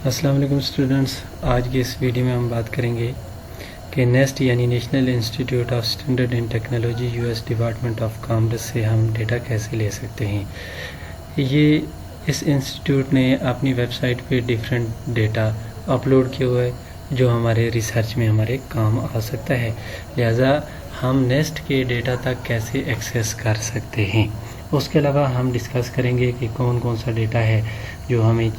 अस्सलाम वालेकुम स्टूडेंट्स। आज की इस वीडियो में हम बात करेंगे कि नेस्ट यानी national institute of standard and technology US department of commerce से हम डेटा कैसे ले सकते हैं। इस इंस्टीट्यूट ने अपनी वेबसाइट पे डिफरेंट डेटा अपलोड किया हुआ है जो हमारे रिसर्च में हमारे काम आ सकता है। लिहाजा हम नेस्ट के डेटा तक कैसे एक्सेस कर सकते हैं। उसके अलावा हम डिस्कस करेंगे कि कौन कौन सा डेटा है जो हमें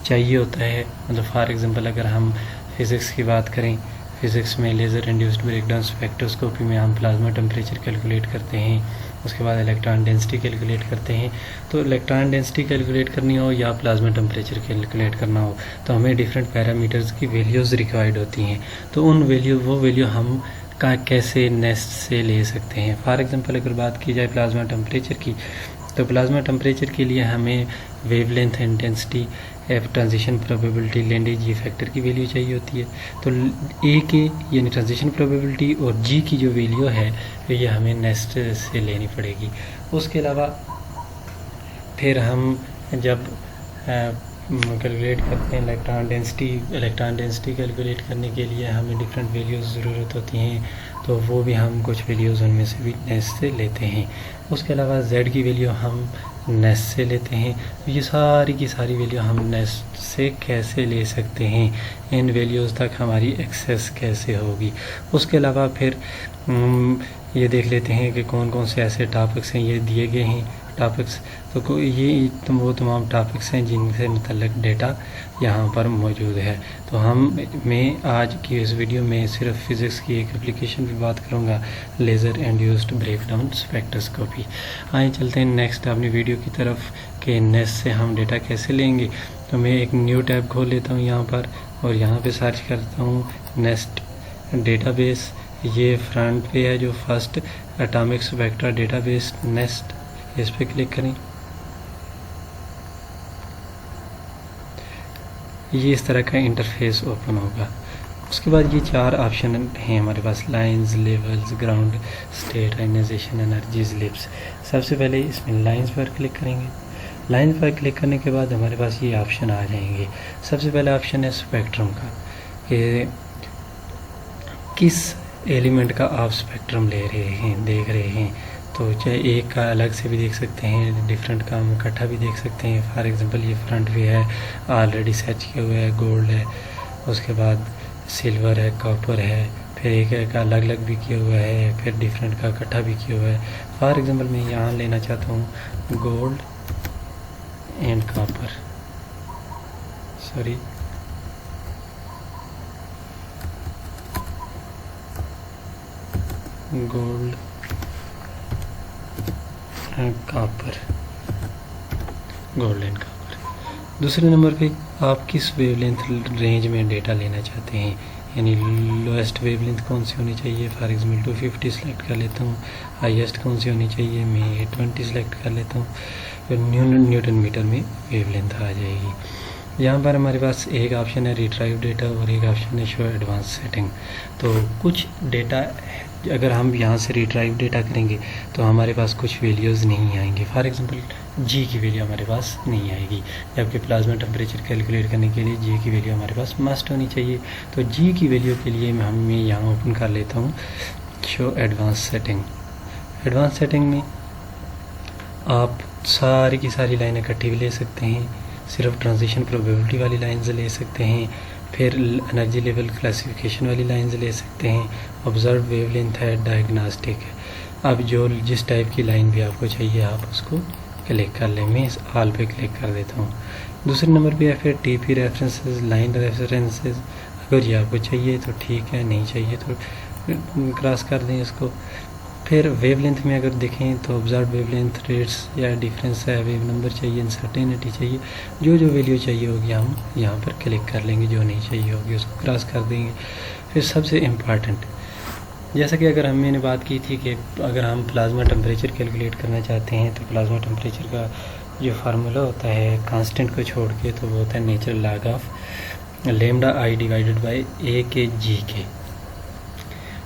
चाहिए होता है। मतलब फॉर एग्जांपल अगर हम फ़िज़िक्स की बात करें, फ़िज़िक्स में लेज़र इंड्यूस्ड ब्रेकडाउन स्पेक्ट्रोस्कोपी में हम प्लाज्मा टेम्परेचर कैलकुलेट करते हैं, उसके बाद इलेक्ट्रॉन डेंसिटी कैलकुलेट करते हैं। तो इलेक्ट्रॉन डेंसिटी कैलकुलेट करनी हो या प्लाज्मा टेम्परेचर कैलकुलेट करना हो तो हमें डिफरेंट पैरामीटर्स की वैल्यूज़ रिक्वायर्ड होती हैं। तो वो वैल्यू हम कैसे नेस्ट से ले सकते हैं। फॉर एग्जांपल अगर बात की जाए प्लाज्मा टेम्परेचर की, तो प्लाज्मा टेम्परेचर के लिए हमें wavelength, intensity, transition probability, Landé जी फैक्टर की वैल्यू चाहिए होती है। तो ए के यानी ट्रांजिशन प्रोबेबिलिटी और जी की जो वैल्यू है ये हमें नेस्ट से लेनी पड़ेगी। उसके अलावा फिर हम जब कैलकुलेट करते हैं इलेक्ट्रॉन डेंसिटी कैलकुलेट करने के लिए हमें डिफरेंट वैल्यूज़ ज़रूरत होती हैं, तो वो भी हम कुछ वैल्यूज़ उनमें से भी नेस्ट से लेते हैं। उसके अलावा जेड की वैल्यू हम नेस्ट से लेते हैं। ये सारी की सारी वैल्यू हम नेस्ट से कैसे ले सकते हैं, इन वैल्यूज़ तक हमारी एक्सेस कैसे होगी। उसके अलावा फिर ये देख लेते हैं कि कौन कौन से ऐसे टॉपिक्स हैं, ये दिए गए हैं टॉपिक्स। तो वो तमाम टॉपिक्स हैं जिनसे मुतल्लिक डेटा यहाँ पर मौजूद है। तो मैं आज की इस वीडियो में सिर्फ फ़िज़िक्स की एक एप्लीकेशन की बात करूँगा, लेज़र इंड्यूस्ड ब्रेकडाउन स्पेक्ट्रोस्कोपी। आइए चलते हैं नेक्स्ट अपनी वीडियो की तरफ कि नेस्ट से हम डेटा कैसे लेंगे। तो मैं एक न्यू टैब खोल लेता हूँ यहाँ पर और यहाँ पे सर्च करता हूँ नेस्ट डेटाबेस। ये फ्रंट पे है जो first atomic spectra database nest, इस पर क्लिक करें। ये इस तरह का इंटरफेस ओपन होगा। उसके बाद ये 4 ऑप्शन हैं हमारे पास, lines, levels, ground state, ionisation, energies, lips. सबसे पहले इसमें लाइंस पर क्लिक करेंगे। लाइंस पर क्लिक करने के बाद हमारे पास ये ऑप्शन आ जाएंगे। सबसे पहला ऑप्शन है स्पेक्ट्रम का, कि किस एलिमेंट का आप स्पेक्ट्रम देख रहे हैं। तो चाहे एक का अलग से भी देख सकते हैं, डिफरेंट का हम इकट्ठा भी देख सकते हैं। फॉर एग्जांपल ये फ्रंट भी है, ऑलरेडी सर्च किया हुआ है, गोल्ड है, उसके बाद सिल्वर है, कॉपर है, फिर एक का अलग अलग भी किया हुआ है, फिर डिफरेंट का इकट्ठा भी किया हुआ है। फॉर एग्जांपल मैं यहाँ लेना चाहता हूँ gold and copper, gold copper, gold and copper. दूसरे नंबर पे आप किस वेवलेंथ रेंज में डेटा लेना चाहते हैं, यानी लोएस्ट वेवलेंथ कौन सी होनी चाहिए। फॉर एग्जाम्पल 250 सेलेक्ट कर लेता हूँ। हाईएस्ट कौन सी होनी चाहिए, मैं 820 सेलेक्ट कर लेता हूँ। फिर न्यूटन मीटर में वेवलेंथ आ जाएगी। यहाँ पर हमारे पास एक ऑप्शन है रिट्राइव डेटा और एक ऑप्शन है शो एडवांस सेटिंग। तो कुछ डेटा अगर हम यहाँ से रिट्राइव डेटा करेंगे तो हमारे पास कुछ वैल्यूज़ नहीं आएंगी। फॉर एग्जांपल जी की वैल्यू हमारे पास नहीं आएगी, जबकि प्लाज्मा टेम्परेचर कैलकुलेट करने के लिए जी की वैल्यू हमारे पास मस्ट होनी चाहिए। तो जी की वैल्यू के लिए मैं यहाँ ओपन कर लेता हूँ show advance setting. Advance setting में आप सारी की सारी लाइन इकट्ठी भी ले सकते हैं, सिर्फ ट्रांजिशन प्रोबेबिलिटी वाली लाइन से ले सकते हैं, फिर एनर्जी लेवल क्लासिफिकेशन वाली लाइन से ले सकते हैं, ऑब्जर्व वेवलेंथ है, डायग्नोस्टिक है। अब जिस टाइप की लाइन भी आपको चाहिए आप उसको क्लिक कर लें। मैं इस ऑल पे क्लिक कर देता हूँ। दूसरे नंबर पे है फिर टीपी रेफरेंसेस, लाइन रेफरेंसेस। अगर ये आपको चाहिए तो ठीक है, नहीं चाहिए तो क्रॉस कर दें इसको। फिर वेवलेंथ में अगर देखें तो ऑब्जर्व वेवलेंथ, रेट्स या डिफरेंस है, वेव नंबर चाहिए, अनसर्टेनिटी चाहिए। जो वैल्यू चाहिए होगी हम यहाँ पर क्लिक कर लेंगे, जो नहीं चाहिए होगी उसको क्रॉस कर देंगे। फिर सबसे इम्पॉर्टेंट, जैसा कि अगर मैंने बात की थी कि अगर हम प्लाज्मा टेम्परेचर कैलकुलेट करना चाहते हैं तो प्लाज्मा टेम्परेचर का जो फार्मूला होता है कांस्टेंट को छोड़ के, तो वो होता है natural log of lambda I divided by A K G के।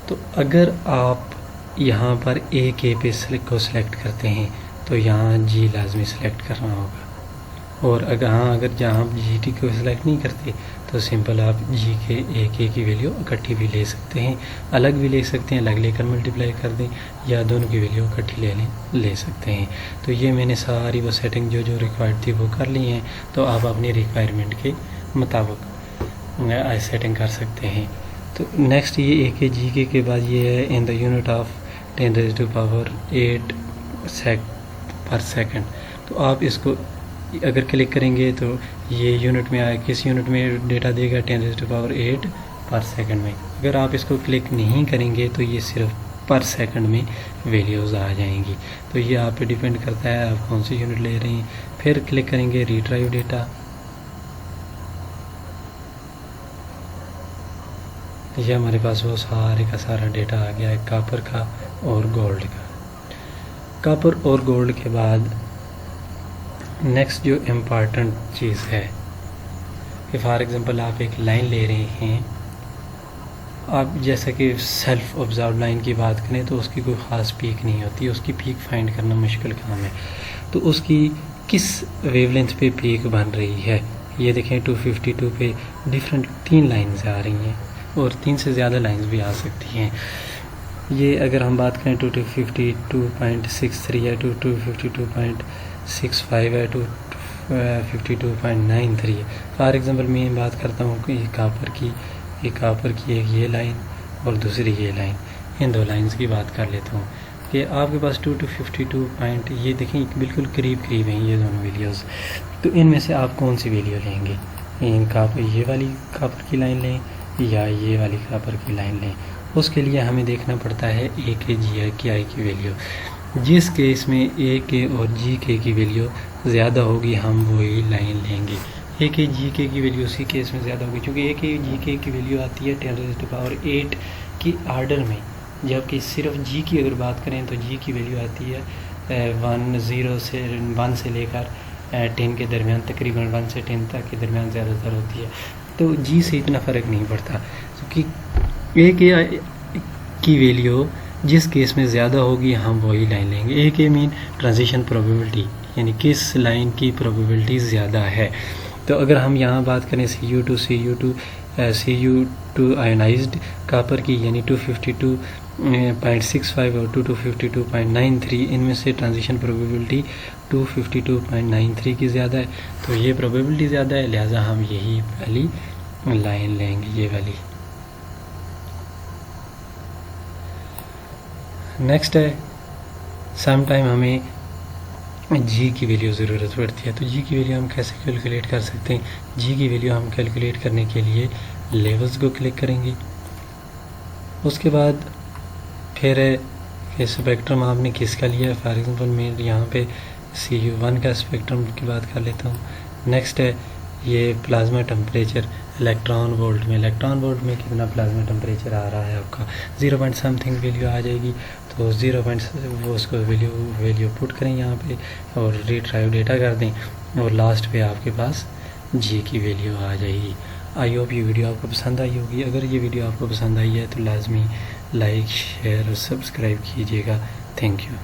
तो अगर आप यहाँ पर ए के पे को सिलेक्ट करते हैं तो यहाँ जी लाजमी सेलेक्ट करना होगा। और अगर जहाँ आप जी टी को सिलेक्ट नहीं करते तो सिंपल आप जी के ए के की वैल्यू इकट्ठी भी ले सकते हैं, अलग भी ले सकते हैं, अलग लेकर मल्टीप्लाई कर दें या दोनों की वैल्यू इकट्ठी ले सकते हैं। तो ये मैंने सारी वो सेटिंग जो रिक्वायर्ड थी वो कर ली हैं। तो आप अपनी रिक्वायरमेंट के मुताबिक सेटिंग कर सकते हैं। तो नेक्स्ट ये ए के जी के बाद ये है इन द यूनिट ऑफ 10⁻⁸ पर सेकंड। तो आप इसको अगर क्लिक करेंगे तो ये यूनिट में आए, किस यूनिट में डेटा देगा 10⁸ पर सेकंड में। अगर आप इसको क्लिक नहीं करेंगे तो ये सिर्फ पर सेकंड में वैल्यूज़ आ जाएंगी। तो ये आप पे डिपेंड करता है आप कौन सी यूनिट ले रहे हैं। फिर क्लिक करेंगे रिट्राइव डेटा। ये हमारे पास वो सारे का सारा डेटा आ गया है कॉपर का और गोल्ड का। कॉपर और गोल्ड के बाद नेक्स्ट जो इम्पॉर्टेंट चीज़ है कि फॉर एग्ज़ाम्पल आप एक लाइन ले रहे हैं, आप जैसे कि सेल्फ ऑब्जर्व लाइन की बात करें तो उसकी कोई ख़ास पीक नहीं होती, उसकी पीक फाइंड करना मुश्किल काम है। तो उसकी किस वेवलेंथ पे पीक बन रही है, ये देखें 252 पे डिफरेंट 3 लाइन्स आ रही हैं और 3 से ज़्यादा लाइन्स भी आ सकती हैं। ये अगर हम बात करें 252.63 है, 252.65 है, 252.93 है। फॉर एग्ज़ाम्पल मैं बात करता हूँ कि ये कॉपर की एक ये लाइन और दूसरी ये लाइन, इन दो लाइन्स की बात कर लेता हूँ कि आपके पास 252 पॉइंट ये देखें बिल्कुल करीब हैं ये दोनों वैल्यूज़। तो इनमें से आप कौन सी वैल्यू लेंगे, ये वाली कॉपर की लाइन लें या ये वाली कॉपर की लाइन लें। उसके लिए हमें देखना पड़ता है ए के जी की आई की वैल्यू। जिस केस में ए के और जी के की वैल्यू ज़्यादा होगी हम वही लाइन लेंगे। ए के जी के की वैल्यू उसी केस में ज़्यादा होगी क्योंकि ए के जी के की वैल्यू आती है 10⁸ की ऑर्डर में, जबकि सिर्फ जी की अगर बात करें तो जी की वैल्यू आती है 1 से लेकर 10 के दरमियान, तकरीबन 1 से 10 तक के दरमियान ज़्यादातर होती है। तो जी से इतना फ़र्क नहीं पड़ता क्योंकि ए के की वैल्यू जिस केस में ज़्यादा होगी हम वही लाइन लेंगे। ए के मीन ट्रांजिशन प्रोबेबिलिटी, यानी किस लाइन की प्रोबेबिलिटी ज़्यादा है। तो अगर हम यहाँ बात करें Cu2 आयोनाइज्ड कॉपर की यानी 252.65 और 252.93, इनमें से ट्रांजिशन प्रोबेबिलिटी 252.93 की ज़्यादा है। तो ये प्रोबेबिलिटी ज़्यादा है, लिहाजा हम यही वाली लाइन लेंगे, ये वाली। नेक्स्ट है सम टाइम हमें जी की वैल्यू ज़रूरत पड़ती है। तो जी की वैल्यू हम कैसे कैलकुलेट कर सकते हैं। जी की वैल्यू हम कैलकुलेट करने के लिए लेवल्स को क्लिक करेंगे। उसके बाद फिर स्पेक्ट्रम आपने किसका लिया है। फॉर एग्जांपल मैं यहाँ पे Cu1 का स्पेक्ट्रम की बात कर लेता हूँ। नेक्स्ट है ये प्लाज्मा टेम्परेचर इलेक्ट्रॉन वोल्ट में कितना प्लाज्मा टेम्परेचर आ रहा है आपका 0 पॉइंट समथिंग वैल्यू आ जाएगी। तो 0 पॉइंट वो उसको वैल्यू पुट करें यहाँ पे और रिट्राइव डेटा कर दें और लास्ट पे आपके पास जी की वैल्यू आ जाएगी। आई होप ये वीडियो आपको पसंद आई होगी। अगर ये वीडियो आपको पसंद आई है तो लाजमी लाइक शेयर और सब्सक्राइब कीजिएगा। Thank you.